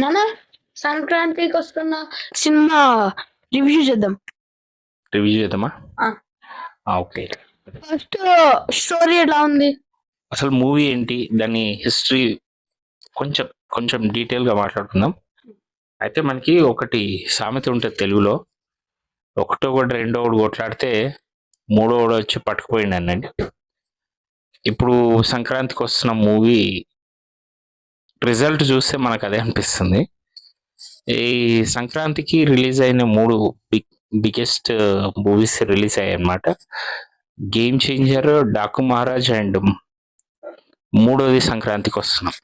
నాన్న సంక్రాంతికి వస్తున్న సినిమా రివ్యూ చేద్దాం. రివ్యూ చేద్దామా? ఓకే. ఫస్ట్ స్టోరీ ఎలా ఉంది? అసలు మూవీ ఏంటి, దాని హిస్టరీ కొంచెం కొంచెం డీటెయిల్గా మాట్లాడుకుందాం. అయితే మనకి ఒకటి సామెత ఉంటుంది తెలుగులో, ఒకటో ఒకటి రెండో ఒకటి కొట్లాడితే మూడో ఒకటి వచ్చి పట్టుకుపోయింది అనండి. ఇప్పుడు సంక్రాంతికి వస్తున్న మూవీ రిజల్ట్ చూస్తే మనకు అదే అనిపిస్తుంది. ఈ సంక్రాంతికి రిలీజ్ అయిన మూడు బిగ్గెస్ట్ మూవీస్ రిలీజ్ అయ్యాయి అన్నమాట. Game changer, Daaku Maharaj and మూడోది సంక్రాంతికి వస్తున్నాం.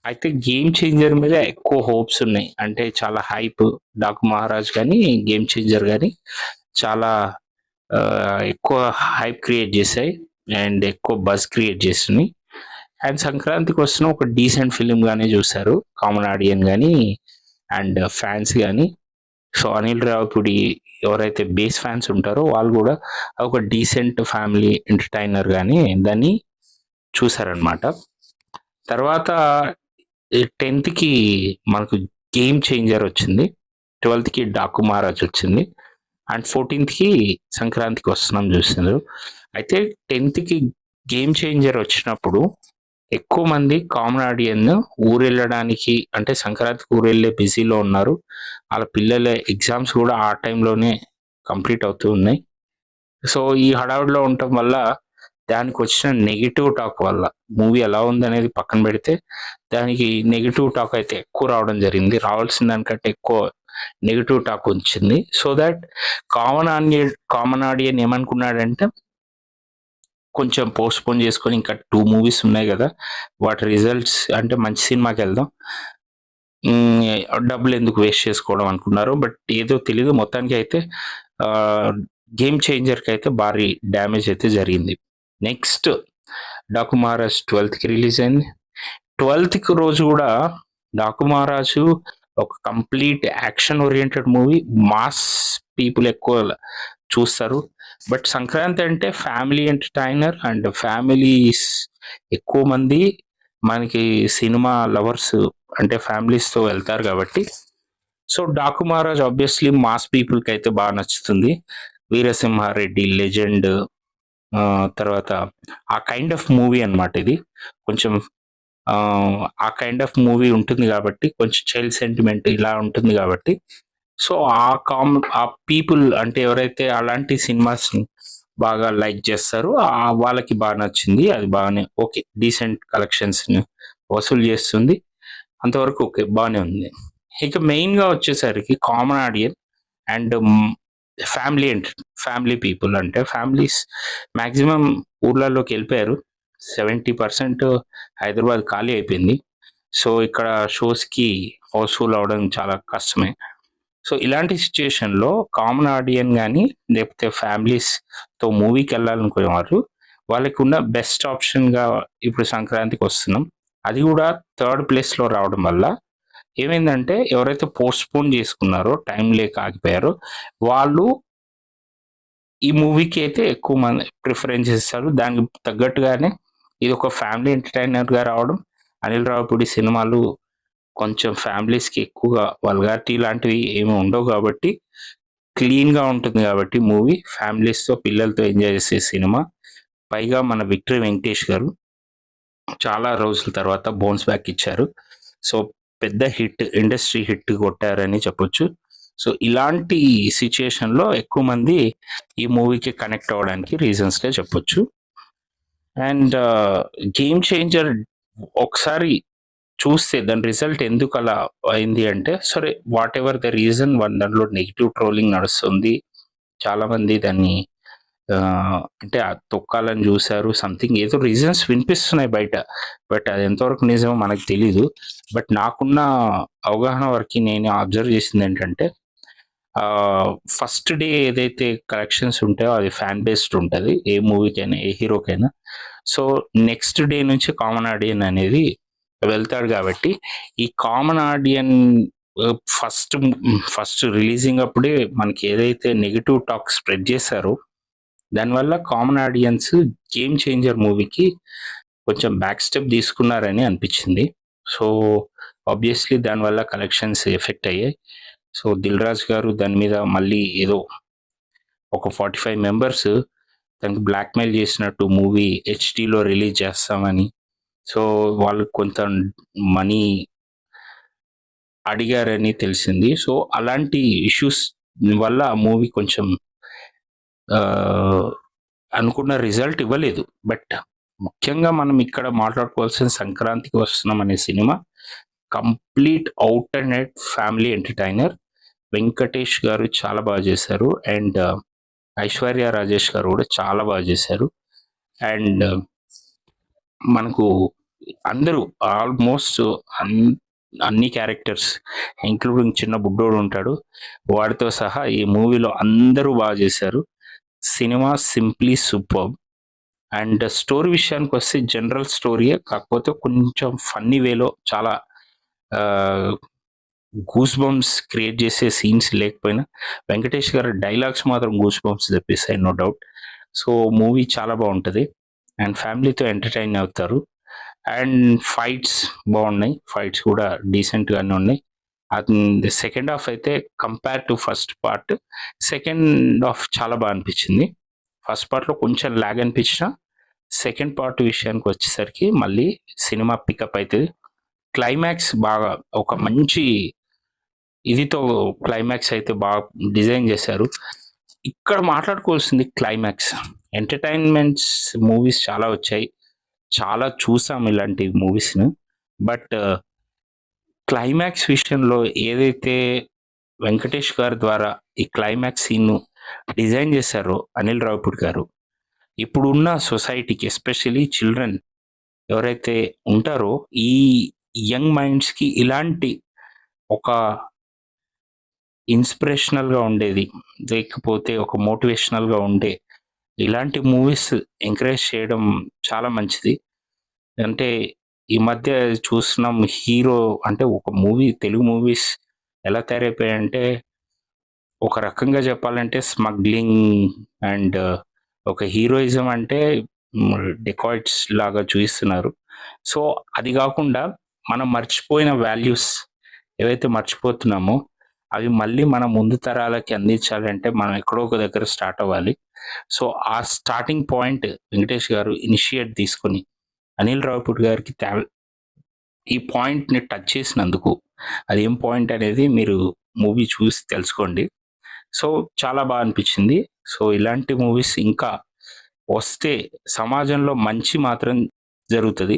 అయితే గేమ్ చేంజర్ మీద ఎక్కువ హోప్స్ ఉన్నాయి, అంటే చాలా హైప్. డాకు మహారాజ్ కానీ గేమ్ చేంజర్ కానీ చాలా ఎక్కువ హైప్ క్రియేట్ చేశాయి అండ్ ఎక్కువ బజ్ క్రియేట్ చేస్తున్నాయి. అండ్ సంక్రాంతికి వస్తున్న ఒక డీసెంట్ ఫిలిం గానే చూశారు కామన్ ఆడియన్ కానీ అండ్ ఫ్యాన్స్ కానీ. సో అనిల్ రావిపూడి ఎవరైతే బేస్ ఫ్యాన్స్ ఉంటారో వాళ్ళు కూడా ఒక డీసెంట్ ఫ్యామిలీ ఎంటర్టైనర్ కానీ దాన్ని చూసారనమాట. తర్వాత 10th మనకు గేమ్ చేంజర్ వచ్చింది, 12th డాకు మహారాజ్ వచ్చింది అండ్ 14th సంక్రాంతికి వస్తున్నాం చూస్తున్నారు. అయితే 10th గేమ్ చేంజర్ వచ్చినప్పుడు ఎక్కువ మంది కామన్ ఆడియన్ ఊరు వెళ్ళడానికి, అంటే సంక్రాంతికి ఊరు వెళ్ళే బిజీలో ఉన్నారు. వాళ్ళ పిల్లల ఎగ్జామ్స్ కూడా ఆ టైంలోనే కంప్లీట్ అవుతూ ఉన్నాయి. సో ఈ హడావుడిలో ఉండటం వల్ల దానికి వచ్చిన నెగిటివ్ టాక్ వల్ల మూవీ ఎలా ఉంది అనేది పక్కన పెడితే దానికి నెగిటివ్ టాక్ అయితే ఎక్కువ రావడం జరిగింది. రావాల్సిన దానికంటే ఎక్కువ నెగిటివ్ టాక్ వచ్చింది. సో దట్ కామన్ ఆడియన్ ఏమనుకున్నాడంటే కొంచెం పోస్ట్పోన్ చేసుకొని ఇంకా 2 మూవీస్ ఉన్నాయి కదా, వాటి రిజల్ట్స్ అంటే మంచి సినిమాకి వెళ్దాం, డబ్బులు ఎందుకు వేస్ట్ చేసుకోవడం అనుకున్నారు. బట్ ఏదో తెలియదు, మొత్తానికి అయితే గేమ్ చేంజర్కి అయితే భారీ డ్యామేజ్ అయితే జరిగింది. Next Daaku Maharaj 12th release అయింది. 12th రోజు కూడా డాకు మహారాజు ఒక complete action oriented movie, mass people ఎక్కువ చూస్తారు. బట్ సంక్రాంతి అంటే ఫ్యామిలీ ఎంటర్టైనర్ అండ్ ఫ్యామిలీస్ ఎక్కువ మంది మనకి సినిమా లవర్స్ అంటే ఫ్యామిలీస్తో వెళ్తారు కాబట్టి. So Daaku Maharaj obviously mass పీపుల్కి అయితే బాగా నచ్చుతుంది. వీరసింహారెడ్డి లెజెండ్, తర్వాత ఆ కైండ్ ఆఫ్ మూవీ అనమాట ఇది. కొంచెం ఆ కైండ్ ఆఫ్ మూవీ ఉంటుంది కాబట్టి, కొంచెం చైల్డ్ సెంటిమెంట్ ఇలా ఉంటుంది కాబట్టి, సో ఆ పీపుల్ అంటే ఎవరైతే అలాంటి సినిమాస్ బాగా లైక్ చేస్తారో వాళ్ళకి బాగా నచ్చింది. అది బాగానే ఓకే, డీసెంట్ కలెక్షన్స్ వసూలు చేస్తుంది, అంతవరకు ఓకే, బాగానే ఉంది. ఇక మెయిన్గా వచ్చేసరికి common audience and family people, అంటే ఫ్యామిలీస్ మ్యాక్సిమం ఊర్లలోకి వెళ్ళిపోయారు. 70% హైదరాబాద్ ఖాళీ అయిపోయింది. సో ఇక్కడ షోస్కి హౌస్ఫుల్ అవడం చాలా కష్టమే. సో ఇలాంటి సిచ్యుయేషన్లో కామన్ ఆడియన్ కానీ లేకపోతే ఫ్యామిలీస్తో మూవీకి వెళ్ళాలనుకునే వాళ్ళు, వాళ్ళకి ఉన్న బెస్ట్ ఆప్షన్గా ఇప్పుడు సంక్రాంతికి వస్తున్నాం. అది కూడా 3rd ప్లేస్లో రావడం వల్ల ఏమైందంటే ఎవరైతే పోస్ట్పోన్ చేసుకున్నారో, టైం లేక ఆగిపోయారో, వాళ్ళు ఈ మూవీకి అయితే ఎక్కువ మంది ప్రిఫరెన్స్ ఇస్తారు. దానికి తగ్గట్టుగానే ఇది ఒక ఫ్యామిలీ ఎంటర్టైనర్గా రావడం. అనిల్ రావిపూడి సినిమాలు కొంచెం ఫ్యామిలీస్కి ఎక్కువగా వల్గారిటీ లాంటివి ఏమి ఉండవు కాబట్టి, క్లీన్గా ఉంటుంది కాబట్టి మూవీ ఫ్యామిలీస్తో పిల్లలతో ఎంజాయ్ చేసే సినిమా. పైగా మన విక్టరీ వెంకటేష్ గారు చాలా రోజుల తర్వాత బౌన్స్ బ్యాక్ ఇచ్చారు. సో పెద్ద హిట్, ఇండస్ట్రీ హిట్ కొట్టారని చెప్పొచ్చు. సో ఇలాంటి సిచ్యుయేషన్లో ఎక్కువ మంది ఈ మూవీకి కనెక్ట్ అవ్వడానికి రీజన్స్గా చెప్పొచ్చు. అండ్ గేమ్ చేంజర్ ఒకసారి చూస్తే దాని రిజల్ట్ ఎందుకు అలా అయింది అంటే, సరే వాట్ ఎవర్ ద రీజన్, దాంట్లో నెగిటివ్ ట్రోలింగ్ నడుస్తుంది, చాలామంది దాన్ని అంటే తొక్కాలని చూశారు, సంథింగ్ ఏదో రీజన్స్ వినిపిస్తున్నాయి బయట. బట్ అది ఎంతవరకు నిజమో మనకు తెలీదు. బట్ నాకున్న అవగాహన వరకు నేను అబ్జర్వ్ చేసింది ఏంటంటే, ఫస్ట్ డే ఏదైతే కలెక్షన్స్ ఉంటాయో అది ఫ్యాన్ బేస్డ్ ఉంటుంది, ఏ మూవీకైనా ఏ హీరోకైనా. సో నెక్స్ట్ డే నుంచి కామన్ ఆడియన్ అనేది వెళ్తాడు కాబట్టి, ఈ కామన్ ఆడియన్ ఫస్ట్ రిలీజింగ్ అప్పుడే మనకి ఏదైతే నెగిటివ్ టాక్ స్ప్రెడ్ చేశారో, దానివల్ల కామన్ ఆడియన్స్ గేమ్ చేంజర్ మూవీకి కొంచెం బ్యాక్ స్టెప్ తీసుకున్నారని అనిపించింది. సో ఆబ్వియస్లీ దానివల్ల కలెక్షన్స్ ఎఫెక్ట్ అయ్యాయి. సో దిల్ రాజు గారు దాని మీద మళ్ళీ ఏదో ఒక 45 మెంబర్స్ తనకి బ్లాక్మెయిల్ చేసినట్టు మూవీ హెచ్డిలో రిలీజ్ చేస్తామని, సో వాళ్ళు కొంత మనీ అడిగారని తెలిసింది. సో అలాంటి ఇష్యూస్ వల్ల ఆ మూవీ కొంచెం అనుకున్న రిజల్ట్ ఇవ్వలేదు. బట్ ముఖ్యంగా మనం ఇక్కడ మాట్లాడుకోవాల్సిన సంక్రాంతికి వస్తున్నాం అనే cinema complete out and out family entertainer. Venkatesh గారు చాలా బాగా చేశారు అండ్ ఐశ్వర్య రాజేష్ గారు కూడా చాలా బాగా చేశారు. అండ్ మనకు అందరూ ఆల్మోస్ట్ అన్ని క్యారెక్టర్స్ ఇంక్లూడింగ్ చిన్న బుడ్డోడు ఉంటాడు, వాడితో సహా ఈ మూవీలో అందరూ బాగా చేశారు. Cinema simply super. And story విషయానికి వస్తే జనరల్ స్టోరీయే, కాకపోతే కొంచెం ఫన్నీ వేలో చాలా గూస్ బంప్స్ క్రియేట్ చేసే సీన్స్ లేకపోయినా వెంకటేష్ గారి డైలాగ్స్ మాత్రం గూస్ బంప్స్ తెప్పిస్తాయి, నో డౌట్. సో మూవీ చాలా బాగుంటుంది అండ్ ఫ్యామిలీతో ఎంటర్టైన్ అవుతారు. అండ్ ఫైట్స్ బాగున్నాయి, ఫైట్స్ కూడా డీసెంట్గానే ఉన్నాయి. అది సెకండ్ హాఫ్ అయితే compare to first part, second half చాలా బాగా అనిపించింది. ఫస్ట్ పార్ట్లో కొంచెం లాగ్ అనిపించిన సెకండ్ పార్ట్ విషయానికి వచ్చేసరికి మళ్ళీ సినిమా పికప్ అవుతుంది. క్లైమాక్స్ బాగా ఒక మంచి ఇదితో క్లైమాక్స్ అయితే బాగా డిజైన్ చేశారు. ఇక్కడ మాట్లాడుకోవాల్సింది క్లైమాక్స్. ఎంటర్టైన్మెంట్స్ మూవీస్ చాలా వచ్చాయి, చాలా చూసాం ఇలాంటి మూవీస్ను. బట్ క్లైమాక్స్ విషయంలో ఏదైతే వెంకటేష్ గారి ద్వారా ఈ క్లైమాక్స్ సీన్ను డిజైన్ చేశారో అనిల్ రావిపూడి గారు, ఇప్పుడున్న సొసైటీకి ఎస్పెషలీ చిల్డ్రన్ ఎవరైతే ఉంటారో ఈ యంగ్ మైండ్స్కి ఇలాంటి ఒక ఇన్స్పిరేషనల్గా ఉండేది, లేకపోతే ఒక మోటివేషనల్గా ఉండే ఇలాంటి మూవీస్ ఎంకరేజ్ చేయడం చాలా మంచిది. అంటే ఈ మధ్య చూస్తున్నాం హీరో అంటే ఒక మూవీ, తెలుగు మూవీస్ ఎలా తయారైపోయాయంటే ఒక రకంగా చెప్పాలంటే స్మగ్లింగ్ అండ్ ఒక హీరోయిజం అంటే డెకాయిట్స్ లాగా చూపిస్తున్నారు. సో అది కాకుండా మనం మర్చిపోయిన వాల్యూస్ ఏవైతే మర్చిపోతున్నామో అవి మళ్ళీ మన ముందు తరాలకి అందించాలంటే మనం ఎక్కడో ఒక దగ్గర స్టార్ట్ అవ్వాలి. సో ఆ స్టార్టింగ్ పాయింట్ వెంకటేష్ గారు ఇనిషియేట్ తీసుకొని అనిల్ రావిపూడి గారికి ఈ పాయింట్ని టచ్ చేసినందుకు, అది ఏం పాయింట్ అనేది మీరు మూవీ చూసి తెలుసుకోండి. సో చాలా బాగా అనిపించింది. సో ఇలాంటి మూవీస్ ఇంకా వస్తే సమాజంలో మంచి మాత్రం జరుగుతుంది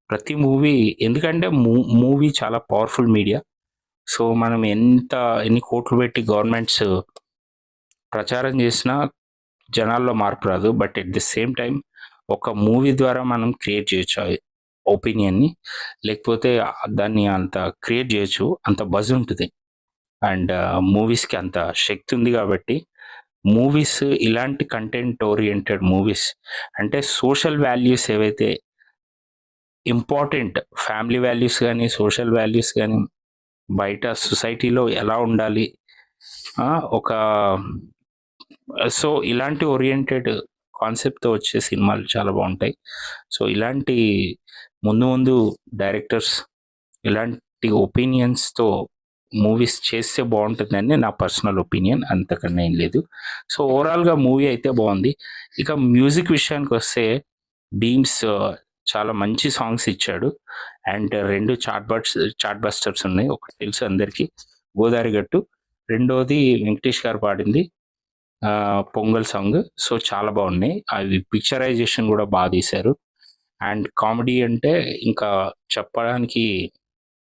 ప్రతి మూవీ. ఎందుకంటే మూవీ చాలా పవర్ఫుల్ మీడియా. సో మనం ఎన్ని కోట్లు పెట్టి గవర్నమెంట్స్ ప్రచారం చేసినా జనాల్లో మార్పు రాదు. But at the same time ఒక మూవీ ద్వారా మనం క్రియేట్ చేయొచ్చు ఒపీనియన్ని, లేకపోతే దాన్ని అంత క్రియేట్ చేయొచ్చు, అంత బజ్ ఉంటుంది. అండ్ మూవీస్కి అంత శక్తి ఉంది. కాబట్టి మూవీస్ ఇలాంటి కంటెంట్ ఓరియంటెడ్ మూవీస్ అంటే సోషల్ వాల్యూస్ ఏవైతే ఇంపార్టెంట్, ఫ్యామిలీ వాల్యూస్ కానీ సోషల్ వాల్యూస్ కానీ బయట సొసైటీలో ఎలా ఉండాలి, ఒక సో ఇలాంటి ఓరియంటెడ్ కాన్సెప్ట్తో వచ్చే సినిమాలు చాలా బాగుంటాయి. సో ఇలాంటి ముందు డైరెక్టర్స్ ఇలాంటి ఒపీనియన్స్తో మూవీస్ చేస్తే బాగుంటుందని నా పర్సనల్ ఒపీనియన్, అంతకన్నా ఏం లేదు. సో ఓవరాల్గా మూవీ అయితే బాగుంది. ఇక మ్యూజిక్ విషయానికి వస్తే బీమ్స్ చాలా మంచి సాంగ్స్ ఇచ్చాడు అండ్ 2 చార్ట్ బస్టర్స్ ఉన్నాయి. ఒకటి తెలుసు అందరికీ, గోదావరి గట్టు. రెండోది వెంకటేష్ గారు పాడింది పొంగల్ సాంగ్. సో చాలా బాగున్నాయి అవి. పిక్చరైజేషన్ కూడా బాగా తీశారు. అండ్ కామెడీ అంటే ఇంకా చెప్పడానికి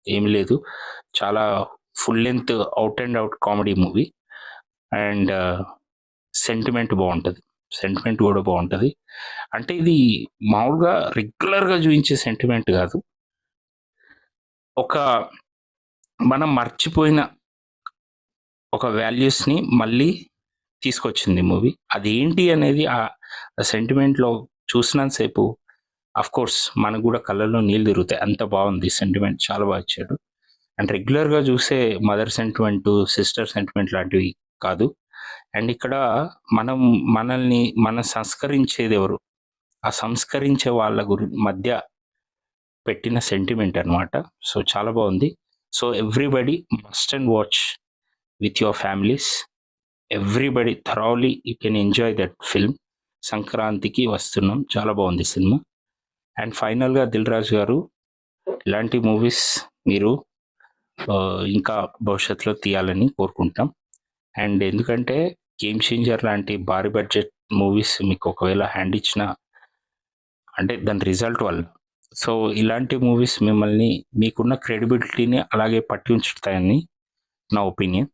ఏమి లేదు, చాలా full length out and out comedy movie. And sentiment బాగుంటుంది, సెంటిమెంట్ కూడా బాగుంటుంది. అంటే ఇది మామూలుగా రెగ్యులర్గా చూపించే సెంటిమెంట్ కాదు, ఒక మనం మర్చిపోయిన ఒక వాల్యూస్ని మళ్ళీ తీసుకొచ్చింది మూవీ. అదేంటి అనేది ఆ సెంటిమెంట్లో చూసినంతసేపు అఫ్ కోర్స్ మనకు కూడా కళ్ళల్లో నీళ్ళు తిరుగుతాయి, అంత బాగుంది సెంటిమెంట్, చాలా బాగా ఇచ్చాడు. అండ్ రెగ్యులర్గా చూసే మదర్ సెంటిమెంట్, సిస్టర్ సెంటిమెంట్ లాంటివి కాదు. అండ్ ఇక్కడ మనల్ని సంస్కరించేది ఎవరు, ఆ సంస్కరించే వాళ్ళ మధ్య పెట్టిన సెంటిమెంట్ అనమాట. సో చాలా బాగుంది. So everybody must and watch with your families. Everybody thoroughly you can enjoy that film. సంక్రాంతికి వస్తున్నాం, చాలా బాగుంది సినిమా. అండ్ ఫైనల్గా దిల్ రాజు గారు, ఇలాంటి మూవీస్ మీరు ఇంకా భవిష్యత్తులో తీయాలని కోరుకుంటాం. అండ్ ఎందుకంటే గేమ్ చేంజర్ లాంటి భారీ బడ్జెట్ మూవీస్ మీకు ఒకవేళ హ్యాండ్ ఇచ్చిన అంటే దాని రిజల్ట్ వల్ల, సో ఇలాంటి మూవీస్ మిమ్మల్ని మీకున్న క్రెడిబిలిటీని అలాగే పట్టి ఉంచుతాయని నా ఒపీనియన్.